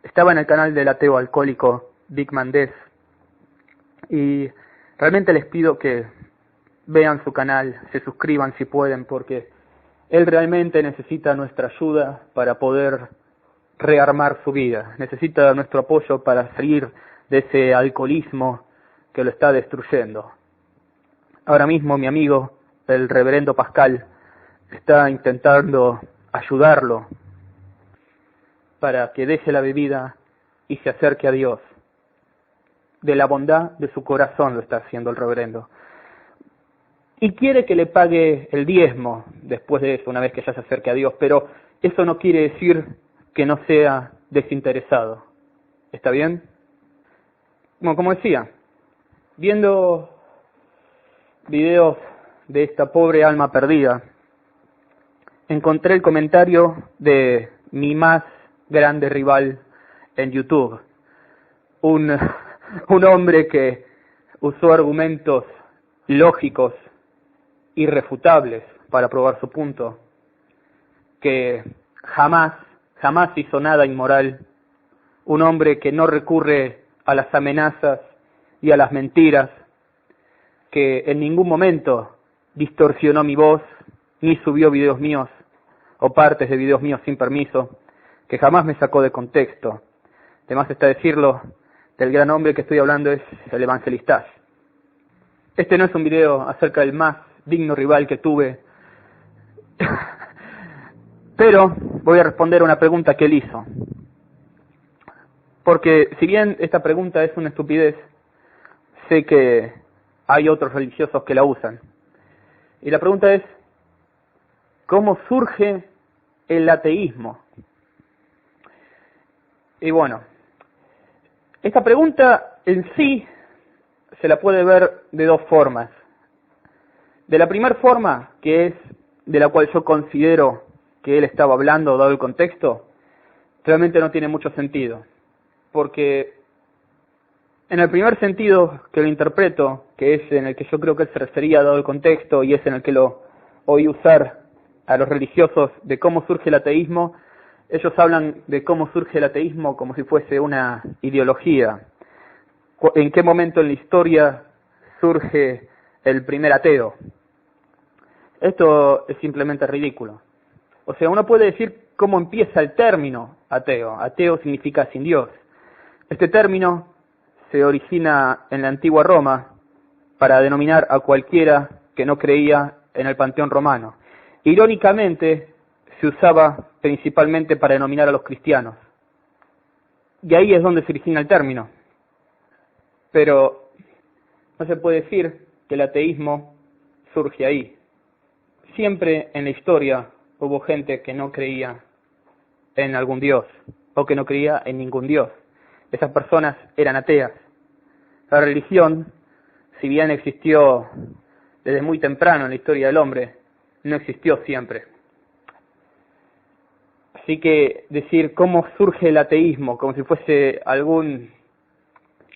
Estaba en el canal del ateo alcohólico Vic Mandés y realmente les pido que vean su canal, se suscriban si pueden, porque él realmente necesita nuestra ayuda para poder rearmar su vida, necesita nuestro apoyo para salir de ese alcoholismo que lo está destruyendo. Ahora mismo mi amigo, el reverendo Pascal, está intentando ayudarlo para que deje la bebida y se acerque a Dios. De la bondad de su corazón lo está haciendo el reverendo. Y quiere que le pague el diezmo después de eso, una vez que ya se acerque a Dios, pero eso no quiere decir que no sea desinteresado. ¿Está bien? Bueno, como decía, viendo videos de esta pobre alma perdida, encontré el comentario de mi más grande rival en YouTube, un hombre que usó argumentos lógicos, irrefutables para probar su punto, que jamás hizo nada inmoral, un hombre que no recurre a las amenazas y a las mentiras, que en ningún momento distorsionó mi voz, ni subió videos míos o partes de videos míos sin permiso, que jamás me sacó de contexto. Además está decirlo, del gran hombre que estoy hablando es el evangelista. Este no es un video acerca del más digno rival que tuve, pero voy a responder a una pregunta que él hizo. Porque si bien esta pregunta es una estupidez, sé que hay otros religiosos que la usan. Y la pregunta es, ¿cómo surge el ateísmo? Y bueno, esta pregunta en sí se la puede ver de dos formas. De la primera forma, que es de la cual yo considero que él estaba hablando, dado el contexto, realmente no tiene mucho sentido. Porque en el primer sentido que lo interpreto, que es en el que yo creo que él se refería, dado el contexto, y es en el que lo oí usar a los religiosos de cómo surge el ateísmo, ellos hablan de cómo surge el ateísmo como si fuese una ideología. ¿En qué momento en la historia surge el primer ateo? Esto es simplemente ridículo. O sea, uno puede decir cómo empieza el término ateo. Ateo significa sin Dios. Este término se origina en la antigua Roma para denominar a cualquiera que no creía en el panteón romano. Irónicamente, se usaba principalmente para denominar a los cristianos. Y ahí es donde se origina el término. Pero no se puede decir que el ateísmo surge ahí. Siempre en la historia hubo gente que no creía en algún Dios, o que no creía en ningún Dios. Esas personas eran ateas. La religión, si bien existió desde muy temprano en la historia del hombre, no existió siempre. Así que decir cómo surge el ateísmo, como si fuese alguna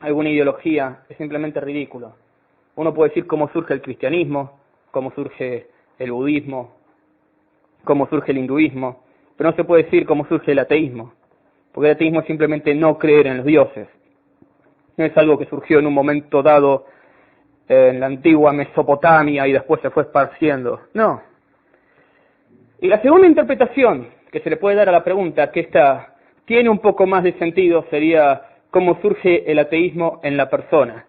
ideología, es simplemente ridículo. Uno puede decir cómo surge el cristianismo, cómo surge el budismo, cómo surge el hinduismo, pero no se puede decir cómo surge el ateísmo, porque el ateísmo es simplemente no creer en los dioses. No es algo que surgió en un momento dado en la antigua Mesopotamia y después se fue esparciendo. No. Y la segunda interpretación que se le puede dar a la pregunta, que esta tiene un poco más de sentido, sería cómo surge el ateísmo en la persona.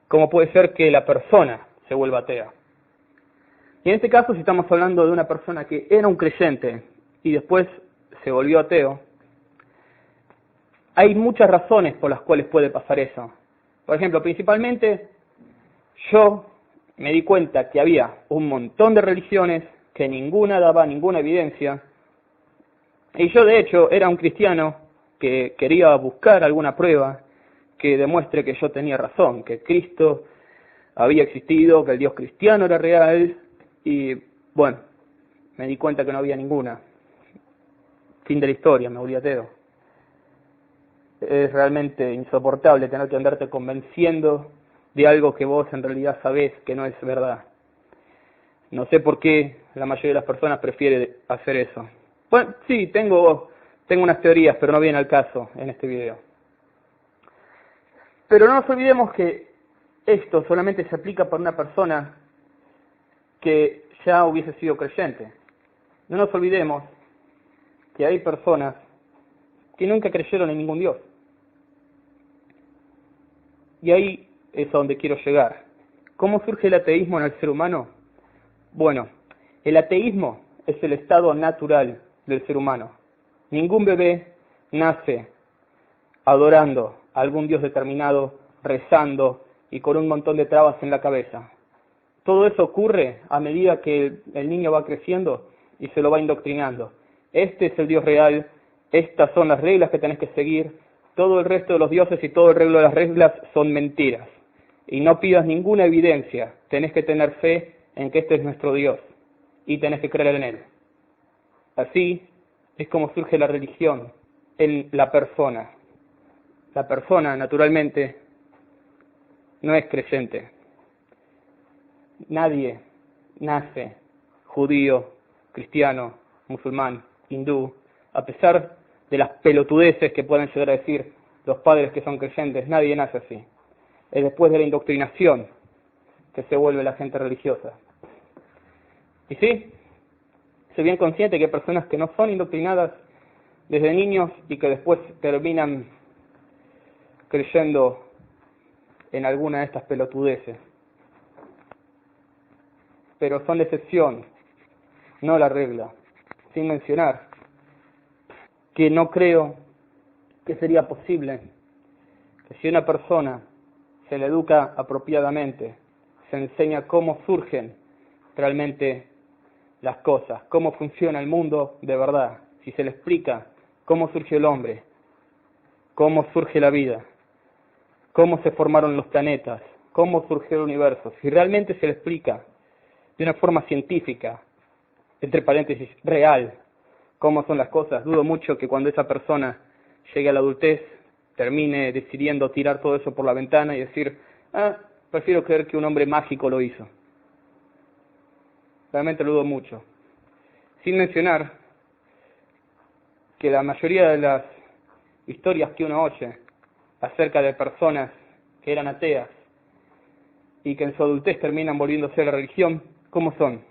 Cómo puede ser que la persona se vuelva atea. Y en este caso, si estamos hablando de una persona que era un creyente y después se volvió ateo, hay muchas razones por las cuales puede pasar eso. Por ejemplo, principalmente, yo me di cuenta que había un montón de religiones que ninguna daba ninguna evidencia, y yo de hecho era un cristiano que quería buscar alguna prueba que demuestre que yo tenía razón, que Cristo había existido, que el Dios cristiano era real, y bueno, me di cuenta que no había ninguna. Fin de la historia, me volví ateo. Es realmente insoportable tener que andarte convenciendo de algo que vos en realidad sabés que no es verdad. No sé por qué la mayoría de las personas prefiere hacer eso. Bueno, sí, tengo Tengo unas teorías, pero no viene al caso en este video. Pero no nos olvidemos que esto solamente se aplica para una persona que ya hubiese sido creyente. No nos olvidemos que hay personas que nunca creyeron en ningún Dios. Y ahí es a donde quiero llegar. ¿Cómo surge el ateísmo en el ser humano? Bueno, el ateísmo es el estado natural del ser humano. Ningún bebé nace adorando a algún Dios determinado, rezando y con un montón de trabas en la cabeza. Todo eso ocurre a medida que el niño va creciendo y se lo va indoctrinando. Este es el Dios real, estas son las reglas que tenés que seguir, todo el resto de los dioses y todo el resto de las reglas son mentiras. Y no pidas ninguna evidencia, tenés que tener fe en que este es nuestro Dios y tenés que creer en Él. Así es como surge la religión en la persona. La persona, naturalmente, no es creyente. Nadie nace judío, cristiano, musulmán, hindú, a pesar de las pelotudeces que pueden llegar a decir los padres que son creyentes, nadie nace así. Es después de la indoctrinación que se vuelve la gente religiosa. Y sí, soy bien consciente que hay personas que no son indoctrinadas desde niños y que después terminan creyendo en alguna de estas pelotudeces. Pero son la excepción, no la regla. Sin mencionar que no creo que sería posible que si una persona se le educa apropiadamente, se enseña cómo surgen realmente las cosas, cómo funciona el mundo de verdad, si se le explica cómo surgió el hombre, cómo surge la vida, cómo se formaron los planetas, cómo surgió el universo, si realmente se le explica de una forma científica, entre paréntesis, real, cómo son las cosas, dudo mucho que cuando esa persona llegue a la adultez termine decidiendo tirar todo eso por la ventana y decir, prefiero creer que un hombre mágico lo hizo. Realmente lo dudo mucho. Sin mencionar que la mayoría de las historias que uno oye acerca de personas que eran ateas y que en su adultez terminan volviéndose a la religión, ¿cómo son?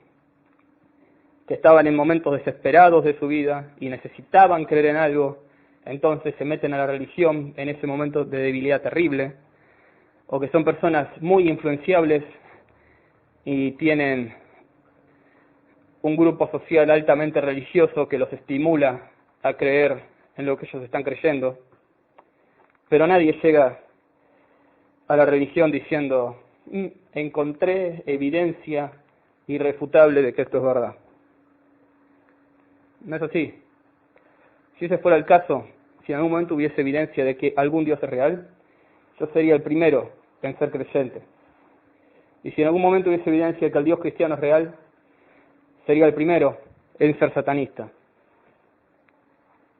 Que estaban en momentos desesperados de su vida y necesitaban creer en algo, entonces se meten a la religión en ese momento de debilidad terrible, o que son personas muy influenciables y tienen un grupo social altamente religioso que los estimula a creer en lo que ellos están creyendo, pero nadie llega a la religión diciendo, encontré evidencia irrefutable de que esto es verdad. No es así. Si ese fuera el caso, si en algún momento hubiese evidencia de que algún Dios es real, yo sería el primero en ser creyente. Y si en algún momento hubiese evidencia de que el Dios cristiano es real, sería el primero en ser satanista.